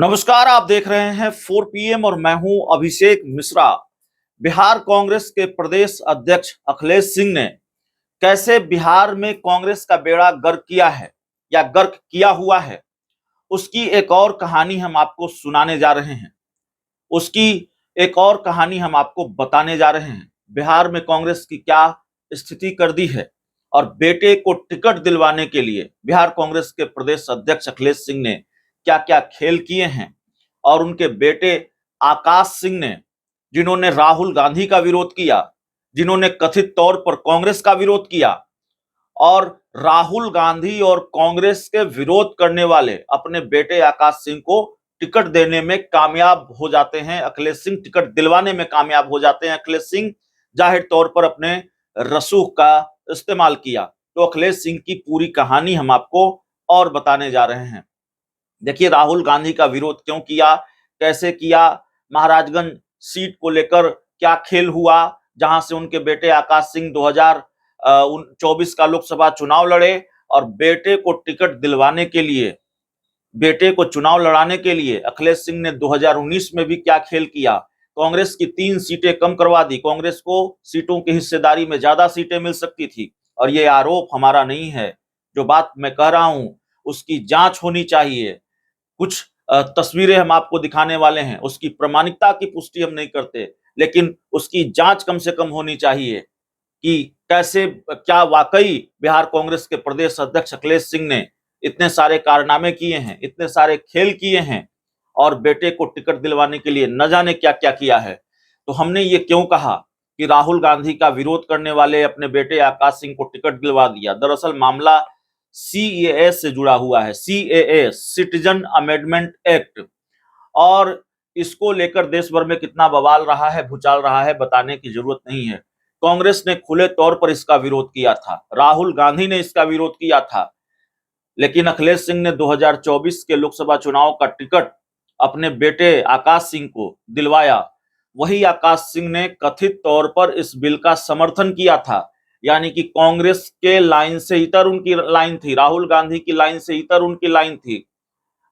नमस्कार, आप देख रहे हैं 4 PM और मैं हूं अभिषेक मिश्रा। बिहार कांग्रेस के प्रदेश अध्यक्ष अखिलेश सिंह ने कैसे बिहार में कांग्रेस का बेड़ा गर्क किया है या गर्क किया हुआ है, उसकी एक और कहानी हम आपको सुनाने जा रहे हैं। उसकी एक और कहानी हम आपको बताने जा रहे हैं। बिहार में कांग्रेस की क्या स्थिति कर दी है और बेटे को टिकट दिलवाने के लिए बिहार कांग्रेस के प्रदेश अध्यक्ष अखिलेश सिंह ने क्या क्या खेल किए हैं और उनके बेटे आकाश सिंह ने, जिन्होंने राहुल गांधी का विरोध किया, जिन्होंने कथित तौर पर कांग्रेस का विरोध किया और राहुल गांधी और कांग्रेस के विरोध करने वाले अपने बेटे आकाश सिंह को टिकट देने में कामयाब हो जाते हैं। अखिलेश सिंह टिकट दिलवाने में कामयाब हो जाते हैं। अखिलेश सिंह जाहिर तौर पर अपने रसूख का इस्तेमाल किया। तो अखिलेश सिंह की पूरी कहानी हम आपको और बताने जा रहे हैं। देखिए, राहुल गांधी का विरोध क्यों किया, कैसे किया, महाराजगंज सीट को लेकर क्या खेल हुआ, जहां से उनके बेटे आकाश सिंह 2024 का लोकसभा चुनाव लड़े और बेटे को टिकट दिलवाने के लिए, बेटे को चुनाव लड़ाने के लिए अखिलेश सिंह ने 2019 में भी क्या खेल किया। कांग्रेस की 3 सीटें कम करवा दी। कांग्रेस को सीटों की हिस्सेदारी में ज्यादा सीटें मिल सकती थी। और ये आरोप हमारा नहीं है, जो बात मैं कह रहा हूं उसकी जांच होनी चाहिए। कुछ तस्वीरें हम आपको दिखाने वाले हैं, उसकी प्रामाणिकता की पुष्टि हम नहीं करते, लेकिन उसकी जांच कम से कम होनी चाहिए कि कैसे, क्या वाकई बिहार कांग्रेस के प्रदेश अध्यक्ष अखिलेश सिंह ने इतने सारे कारनामे किए हैं, इतने सारे खेल किए हैं और बेटे को टिकट दिलवाने के लिए न जाने क्या क्या किया है। तो हमने ये क्यों कहा कि राहुल गांधी का विरोध करने वाले अपने बेटे आकाश सिंह को टिकट दिलवा दिया। दरअसल मामला सीएए से जुड़ा हुआ है। सीएए, सिटीजन अमेंडमेंट एक्ट, और इसको लेकर देश भर में कितना बवाल रहा है, भूचाल रहा है, बताने की जरूरत नहीं है। कांग्रेस ने खुले तौर पर इसका विरोध किया था, राहुल गांधी ने इसका विरोध किया था, लेकिन अखिलेश सिंह ने 2024 के लोकसभा चुनाव का टिकट अपने बेटे आकाश सिंह को दिलवाया। वही आकाश सिंह ने कथित तौर पर इस बिल का समर्थन किया था, यानी कि कांग्रेस के लाइन से इतर उनकी लाइन थी, राहुल गांधी की लाइन से इतर उनकी लाइन थी।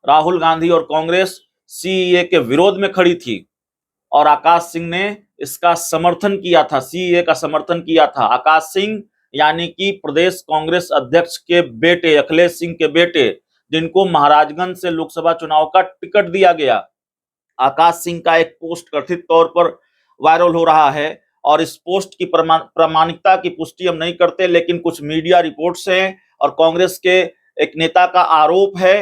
राहुल गांधी और कांग्रेस सीएए के विरोध में खड़ी थी और आकाश सिंह ने इसका समर्थन किया था, सीएए का समर्थन किया था। आकाश सिंह यानी कि प्रदेश कांग्रेस अध्यक्ष के बेटे, अखिलेश सिंह के बेटे, जिनको महाराजगंज से लोकसभा चुनाव का टिकट दिया गया। आकाश सिंह का एक पोस्ट कथित तौर पर वायरल हो रहा है और इस पोस्ट की प्रामाणिकता की पुष्टि हम नहीं करते, लेकिन कुछ मीडिया रिपोर्ट्स हैं और कांग्रेस के एक नेता का आरोप है,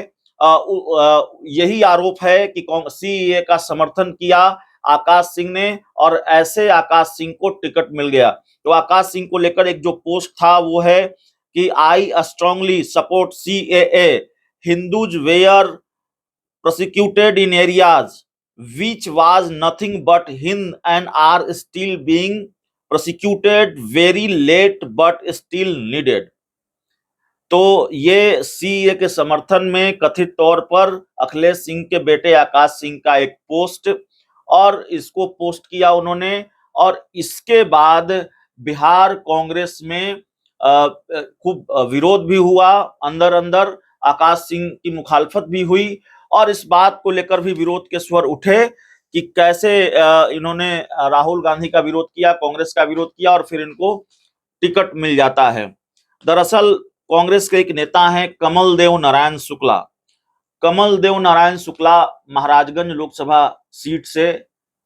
यही आरोप है कि सीएए का समर्थन किया आकाश सिंह ने और ऐसे आकाश सिंह को टिकट मिल गया। तो आकाश सिंह को लेकर एक जो पोस्ट था वो है कि I strongly support CAA, Hindus were prosecuted in areas which was nothing but Hind and are still being prosecuted very late but still needed। तो ये सीए के समर्थन में कथित तौर पर अखिलेश सिंह के बेटे आकाश सिंह का एक पोस्ट, और इसको पोस्ट किया उन्होंने, और इसके बाद बिहार कांग्रेस में खूब विरोध भी हुआ, अंदर अंदर आकाश सिंह की मुखालफत भी हुई और इस बात को लेकर भी विरोध के स्वर उठे कि कैसे इन्होंने राहुल गांधी का विरोध किया, कांग्रेस का विरोध किया और फिर इनको टिकट मिल जाता है। दरअसल कांग्रेस के एक नेता हैं कमल देव नारायण शुक्ला। कमल देव नारायण शुक्ला महाराजगंज लोकसभा सीट से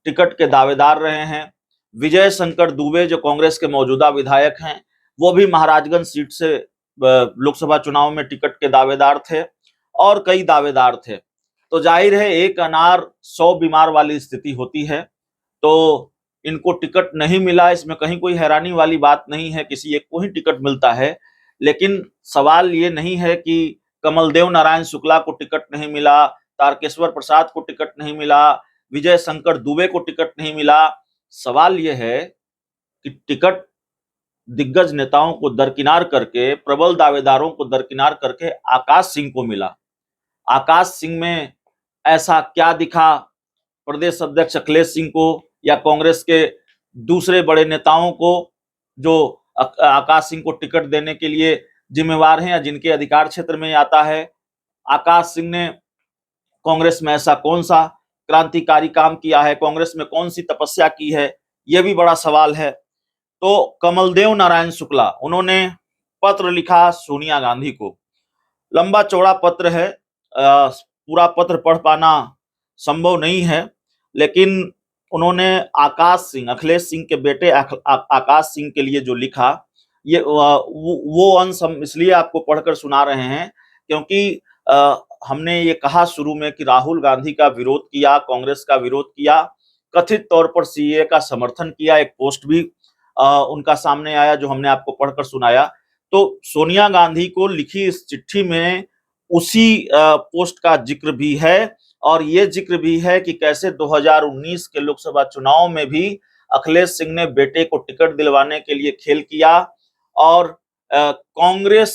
टिकट के दावेदार रहे हैं। विजय शंकर दुबे जो कांग्रेस के मौजूदा विधायक हैं, वो भी महाराजगंज सीट से लोकसभा चुनाव में टिकट के दावेदार थे और कई दावेदार थे। तो जाहिर है एक अनार 100 बीमार वाली स्थिति होती है। तो इनको टिकट नहीं मिला, इसमें कहीं कोई हैरानी वाली बात नहीं है, किसी एक को ही टिकट मिलता है। लेकिन सवाल ये नहीं है कि कमलदेव नारायण शुक्ला को टिकट नहीं मिला, तारकेश्वर प्रसाद को टिकट नहीं मिला, विजय शंकर दुबे को टिकट नहीं मिला। सवाल यह है कि टिकट दिग्गज नेताओं को दरकिनार करके, प्रबल दावेदारों को दरकिनार करके आकाश सिंह को मिला। आकाश सिंह में ऐसा क्या दिखा प्रदेश अध्यक्ष अखिलेश सिंह को या कांग्रेस के दूसरे बड़े नेताओं को जो आकाश सिंह को टिकट देने के लिए जिम्मेवार हैं या जिनके अधिकार क्षेत्र में आता है। आकाश सिंह ने कांग्रेस में ऐसा कौन सा क्रांतिकारी काम किया है, कांग्रेस में कौन सी तपस्या की है, यह भी बड़ा सवाल है। तो कमलदेव नारायण शुक्ला, उन्होंने पत्र लिखा सोनिया गांधी को। लंबा चौड़ा पत्र है, पूरा पत्र पढ़ पाना संभव नहीं है, लेकिन उन्होंने आकाश सिंह, अखिलेश सिंह के बेटे आकाश सिंह के लिए जो लिखा, ये वो अंश हम इसलिए आपको पढ़कर सुना रहे हैं क्योंकि हमने ये कहा शुरू में कि राहुल गांधी का विरोध किया, कांग्रेस का विरोध किया, कथित तौर पर सीएए का समर्थन किया। एक पोस्ट भी उनका सामने आया जो हमने आपको पढ़कर सुनाया। तो सोनिया गांधी को लिखी इस चिट्ठी में उसी पोस्ट का जिक्र भी है, और ये जिक्र भी है कि कैसे 2019 के लोकसभा चुनाव में भी अखिलेश सिंह ने बेटे को टिकट दिलवाने के लिए खेल किया और कांग्रेस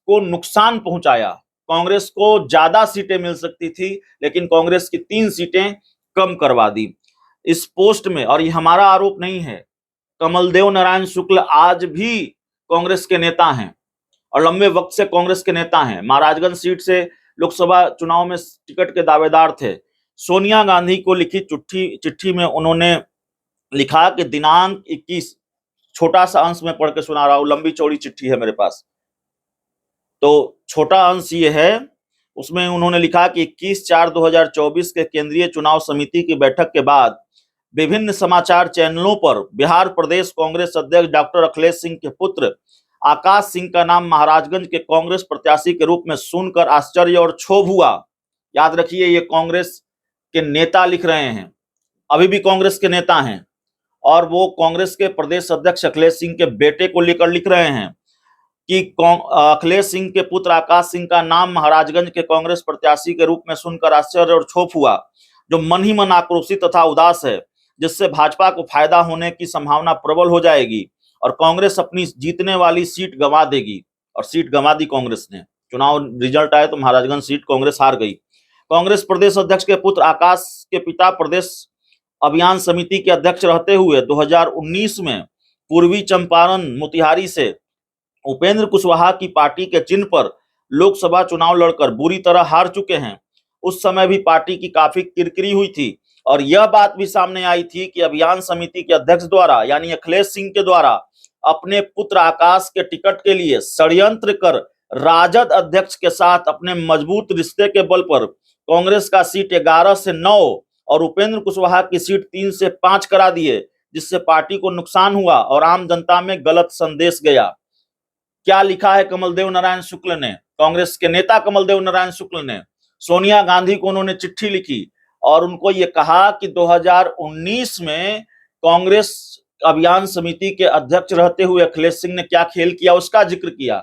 को नुकसान पहुंचाया। कांग्रेस को ज्यादा सीटें मिल सकती थी, लेकिन कांग्रेस की 3 सीटें कम करवा दी इस पोस्ट में। और ये हमारा आरोप नहीं है, कमलदेव नारायण शुक्ल आज भी कांग्रेस के नेता हैं और लंबे वक्त से कांग्रेस के नेता हैं। महाराजगंज सीट से लोकसभा चुनाव में टिकट के दावेदार थे। सोनिया गांधी को लिखी चिट्ठी में उन्होंने लिखा कि दिनांक 21, छोटा सा अंश में पढ़ के सुना रहा हूं, लंबी चौड़ी चिट्ठी है मेरे पास, तो छोटा अंश ये है, उसमें उन्होंने लिखा कि 21/4/2024 के केंद्रीय चुनाव समिति की बैठक के बाद विभिन्न समाचार चैनलों पर बिहार प्रदेश कांग्रेस अध्यक्ष डॉक्टर अखिलेश सिंह के पुत्र आकाश सिंह का नाम महाराजगंज के कांग्रेस प्रत्याशी के रूप में सुनकर आश्चर्य और क्षोभ हुआ। याद रखिए, ये कांग्रेस के नेता लिख रहे हैं, अभी भी कांग्रेस के नेता हैं, और वो कांग्रेस के प्रदेश अध्यक्ष अखिलेश सिंह के बेटे को लेकर लिख रहे हैं कि अखिलेश सिंह के पुत्र आकाश सिंह का नाम महाराजगंज के कांग्रेस प्रत्याशी के रूप में सुनकर आश्चर्य और क्षोभ हुआ, जो मन ही मन आक्रोशित तथा उदास है, जिससे भाजपा को फायदा होने की संभावना प्रबल हो जाएगी और कांग्रेस अपनी जीतने वाली सीट गंवा देगी। और सीट गंवा दी कांग्रेस ने। चुनाव रिजल्ट आए तो महाराजगंज सीट कांग्रेस हार गई। कांग्रेस प्रदेश अध्यक्ष के पुत्र आकाश के पिता प्रदेश अभियान समिति के अध्यक्ष रहते हुए 2019 में पूर्वी चंपारण मोतिहारी से उपेंद्र कुशवाहा की पार्टी के चिन्ह पर लोकसभा चुनाव लड़कर बुरी तरह हार चुके हैं। उस समय भी पार्टी की काफी किरकिरी हुई थी और यह बात भी सामने आई थी कि अभियान समिति के अध्यक्ष द्वारा, यानी अखिलेश सिंह के द्वारा, अपने पुत्र आकाश के टिकट के लिए षड्यंत्र कर राजद अध्यक्ष के साथ अपने मजबूत रिश्ते के बल पर कांग्रेस का सीट 11 से 9 और उपेंद्र कुशवाहा की सीट 3 से 5 करा दिए, जिससे पार्टी को नुकसान हुआ और आम जनता में गलत संदेश गया। क्या लिखा है कमलदेव नारायण शुक्ल ने, कांग्रेस के नेता कमलदेव नारायण शुक्ल ने? सोनिया गांधी को उन्होंने चिट्ठी लिखी और उनको ये कहा कि 2019 में कांग्रेस अभियान समिति के अध्यक्ष रहते हुए अखिलेश सिंह ने क्या खेल किया, उसका जिक्र किया।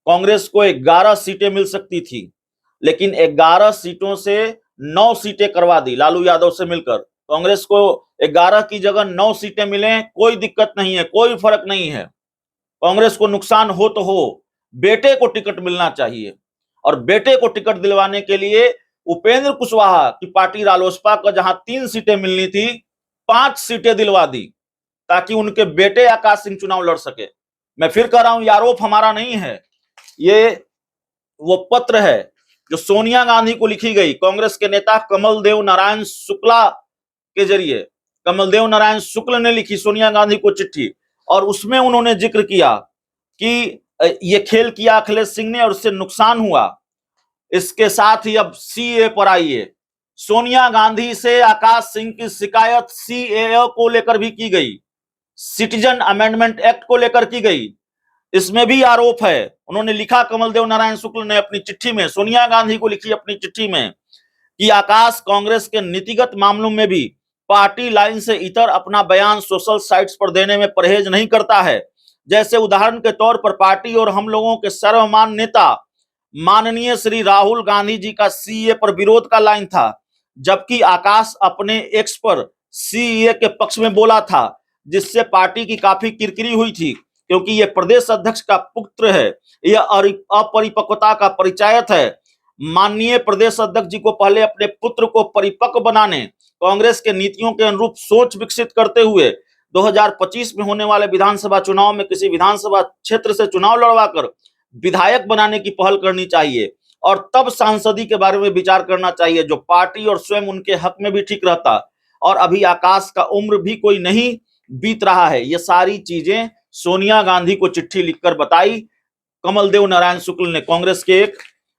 कांग्रेस को 11 सीटें मिल सकती थी, लेकिन 11 सीटों से 9 सीटें करवा दी लालू यादव से मिलकर। कांग्रेस को 11 की जगह 9 सीटें मिले, कोई दिक्कत नहीं है, कोई फर्क नहीं है। कांग्रेस को नुकसान हो तो हो, बेटे को टिकट मिलना चाहिए, और बेटे को टिकट दिलवाने के लिए उपेंद्र कुशवाहा की पार्टी रालोसपा को जहां 3 सीटें मिलनी थी, 5 सीटें दिलवा दी ताकि उनके बेटे आकाश सिंह चुनाव लड़ सके। मैं फिर कह रहा हूं, ये आरोप हमारा नहीं है, ये वो पत्र है जो सोनिया गांधी को लिखी गई कांग्रेस के नेता कमलदेव नारायण शुक्ला के जरिए। कमलदेव नारायण शुक्ल ने लिखी सोनिया गांधी को चिट्ठी, और उसमें उन्होंने जिक्र किया कि ये खेल किया अखिलेश सिंह ने और उससे नुकसान हुआ। इसके साथ ही अब सीए पर आइए। सोनिया गांधी से आकाश सिंह की शिकायत सीएए को लेकर भी की गई, सिटीजन अमेंडमेंट एक्ट को लेकर की गई। इसमें भी आरोप है। उन्होंने लिखा, कमलदेव नारायण शुक्ल ने अपनी चिट्ठी में, सोनिया गांधी को लिखी अपनी चिट्ठी में, कि आकाश कांग्रेस के नीतिगत मामलों में भी पार्टी लाइन से इतर अपना बयान सोशल साइट्स पर देने में परहेज नहीं करता है। जैसे उदाहरण के तौर पर पार्टी और हम लोगों के सर्वमान्य नेता माननीय श्री राहुल गांधी जी का सीए पर विरोध का लाइन था, जबकि आकाश अपने एक्स पर सीए के पक्ष में बोला था, जिससे पार्टी की काफी किरकिरी हुई थी, क्योंकि यह प्रदेश अध्यक्ष का पुत्र है। यह अपरिपक्वता का परिचायक है। माननीय प्रदेश अध्यक्ष जी को पहले अपने पुत्र को परिपक्व बनाने, कांग्रेस के नीतियों के अनुरूप सोच विकसित करते हुए 2025 में होने वाले विधानसभा चुनाव में किसी विधानसभा क्षेत्र से चुनाव लड़वाकर विधायक बनाने की पहल करनी चाहिए। और तब सांसदी के बारे में विचार करना चाहिए, जो पार्टी और स्वयं उनके हक में भी ठीक रहता। और अभी आकाश का उम्र भी कोई नहीं बीत रहा है। ये सारी चीजें सोनिया गांधी को चिट्ठी लिखकर बताई कमलदेव नारायण शुक्ल ने, कांग्रेस के एक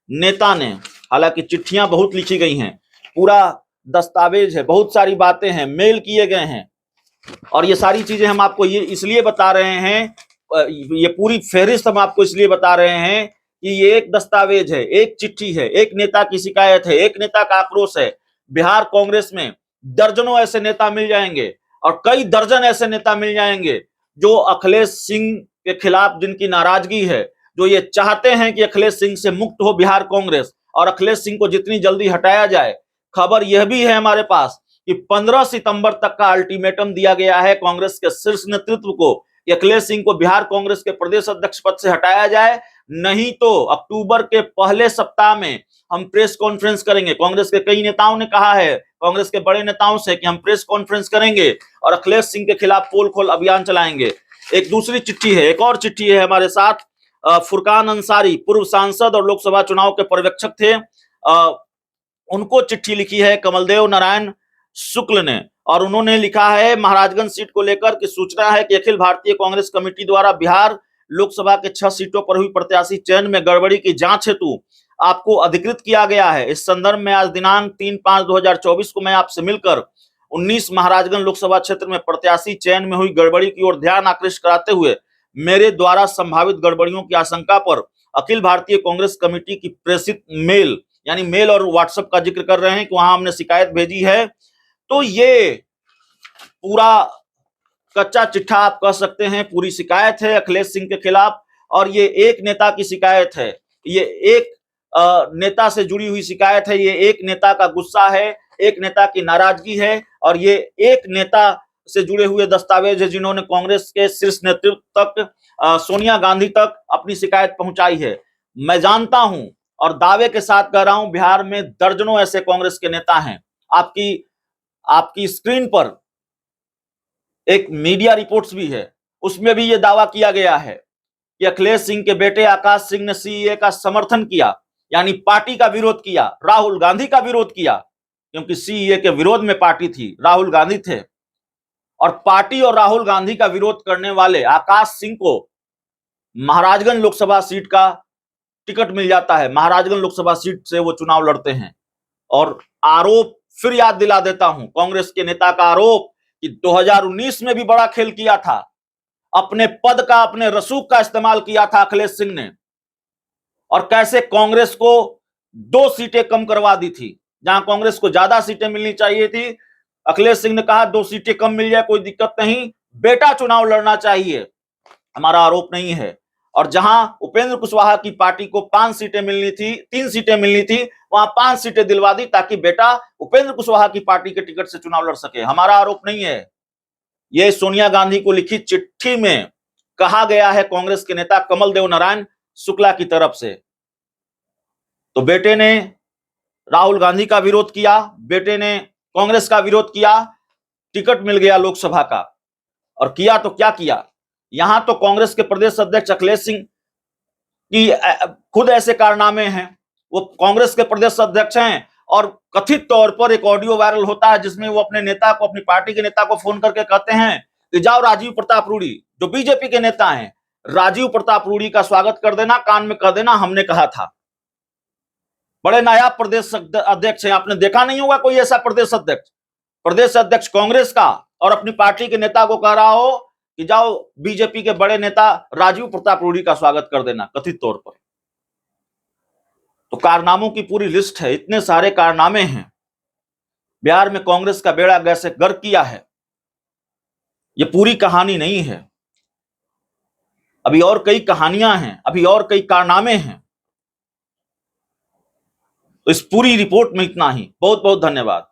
नेता ने। हालांकि चिट्ठियां बहुत लिखी गई हैं, पूरा दस्तावेज है, बहुत सारी बातें हैं, मेल किए गए हैं। और ये सारी चीजें हम आपको ये इसलिए बता रहे हैं, ये पूरी फहरिस्त हम आपको इसलिए बता रहे हैं कि ये एक दस्तावेज है, एक चिट्ठी है, एक नेता की शिकायत है, एक नेता का आक्रोश है। बिहार कांग्रेस में दर्जनों ऐसे नेता मिल जाएंगे और कई दर्जन ऐसे नेता मिल जाएंगे जो अखिलेश सिंह के खिलाफ जिनकी नाराजगी है, जो ये चाहते हैं कि अखिलेश सिंह से मुक्त हो बिहार कांग्रेस और अखिलेश सिंह को जितनी जल्दी हटाया जाए। खबर यह भी है हमारे पास कि 15 सितंबर तक का अल्टीमेटम दिया गया है कांग्रेस के शीर्ष नेतृत्व को कि अखिलेश सिंह को बिहार कांग्रेस के प्रदेश अध्यक्ष पद से हटाया जाए, नहीं तो अक्टूबर के पहले सप्ताह में हम प्रेस कॉन्फ्रेंस करेंगे। कांग्रेस के कई नेताओं ने कहा है, कांग्रेस के बड़े नेताओं से, कि हम प्रेस कॉन्फ्रेंस करेंगे और अखिलेश सिंह के खिलाफ पोल खोल अभियान चलाएंगे। एक दूसरी चिट्ठी है, एक और चिट्ठी है हमारे साथ। फुरकान अंसारी, पूर्व सांसद और लोकसभा चुनाव के पर्यवेक्षक थे, उनको चिट्ठी लिखी है कमलदेव नारायण शुक्ल ने। और उन्होंने लिखा है महाराजगंज सीट को लेकर कि सूचना है कि अखिल भारतीय कांग्रेस कमेटी द्वारा बिहार लोकसभा के 6 सीटों पर हुई प्रत्याशी चयन में गड़बड़ी की जांच हेतु आपको अधिकृत किया गया है। इस संदर्भ में आज दिनांक 3/5/2024 को मैं आपसे मिलकर 19 महाराजगंज लोकसभा क्षेत्र में प्रत्याशी चयन में हुई गड़बड़ी की ओर ध्यान आकृष्ट कराते हुए मेरे द्वारा संभावित गड़बड़ियों की आशंका पर अखिल भारतीय कांग्रेस कमेटी की प्रेषित मेल, यानी मेल और व्हाट्सएप का जिक्र कर रहे हैं कि वहां हमने शिकायत भेजी है। तो ये पूरा कच्चा चिट्ठा आप कह सकते हैं, पूरी शिकायत है अखिलेश सिंह के खिलाफ। और ये एक नेता की शिकायत है, ये एक नेता से जुड़ी हुई शिकायत है, ये एक नेता का गुस्सा है, एक नेता की नाराजगी है, और ये एक नेता से जुड़े हुए दस्तावेज है जिन्होंने कांग्रेस के शीर्ष नेतृत्व तक, सोनिया गांधी तक अपनी शिकायत पहुंचाई है। मैं जानता हूं और दावे के साथ कह रहा हूं, बिहार में दर्जनों ऐसे कांग्रेस के नेता हैं। आपकी स्क्रीन पर एक मीडिया रिपोर्ट्स भी है, उसमें भी यह दावा किया गया है कि अखिलेश सिंह के बेटे आकाश सिंह ने सीएए का समर्थन किया, यानी पार्टी का विरोध किया, राहुल गांधी का विरोध किया, क्योंकि सीएए के विरोध में पार्टी थी, राहुल गांधी थे। और पार्टी और राहुल गांधी का विरोध करने वाले आकाश सिंह को महाराजगंज लोकसभा सीट का टिकट मिल जाता है, महाराजगंज लोकसभा सीट से वो चुनाव लड़ते हैं। और आरोप फिर याद दिला देता हूं, कांग्रेस के नेता का आरोप कि 2019 में भी बड़ा खेल किया था, अपने पद का, अपने रसूख का इस्तेमाल किया था अखिलेश सिंह ने, और कैसे कांग्रेस को 2 सीटें कम करवा दी थी, जहां कांग्रेस को ज्यादा सीटें मिलनी चाहिए थी। अखिलेश सिंह ने कहा 2 सीटें कम मिल जाए कोई दिक्कत नहीं, बेटा चुनाव लड़ना चाहिए, हमारा आरोप नहीं है। और जहां उपेंद्र कुशवाहा की पार्टी को 5 सीटें मिलनी थी, 3 सीटें मिलनी थी, वहां 5 सीटें दिलवा दी ताकि बेटा उपेंद्र कुशवाहा की पार्टी के टिकट से चुनाव लड़ सके। हमारा आरोप नहीं है, यह सोनिया गांधी को लिखी चिट्ठी में कहा गया है कांग्रेस के नेता कमलदेव नारायण शुक्ला की तरफ से। तो बेटे ने राहुल गांधी का विरोध किया, बेटे ने कांग्रेस का विरोध किया, टिकट मिल गया लोकसभा का। और किया तो क्या किया, यहां तो कांग्रेस के प्रदेश अध्यक्ष अखिलेश सिंह की खुद ऐसे कारनामे हैं, वो कांग्रेस के प्रदेश अध्यक्ष हैं और कथित तौर पर एक ऑडियो वायरल होता है जिसमें वो अपने नेता को, अपनी पार्टी के नेता को फोन करके कहते हैं कि जाओ राजीव प्रताप रूडी, जो बीजेपी के नेता हैं, राजीव प्रताप रूडी का स्वागत कर देना, कान में कह देना हमने कहा था। बड़े नायाब प्रदेश अध्यक्ष हैं, आपने देखा नहीं होगा कोई ऐसा प्रदेश अध्यक्ष कांग्रेस का और अपनी पार्टी के नेता को कह रहा हो कि जाओ बीजेपी के बड़े नेता राजीव प्रताप रूडी का स्वागत कर देना, कथित तौर पर। तो कारनामों की पूरी लिस्ट है, इतने सारे कारनामे हैं। बिहार में कांग्रेस का बेड़ा कैसे गर्क किया है, यह पूरी कहानी नहीं है, अभी और कई कहानियां हैं, अभी और कई कारनामे हैं। तो इस पूरी रिपोर्ट में इतना ही। बहुत बहुत धन्यवाद।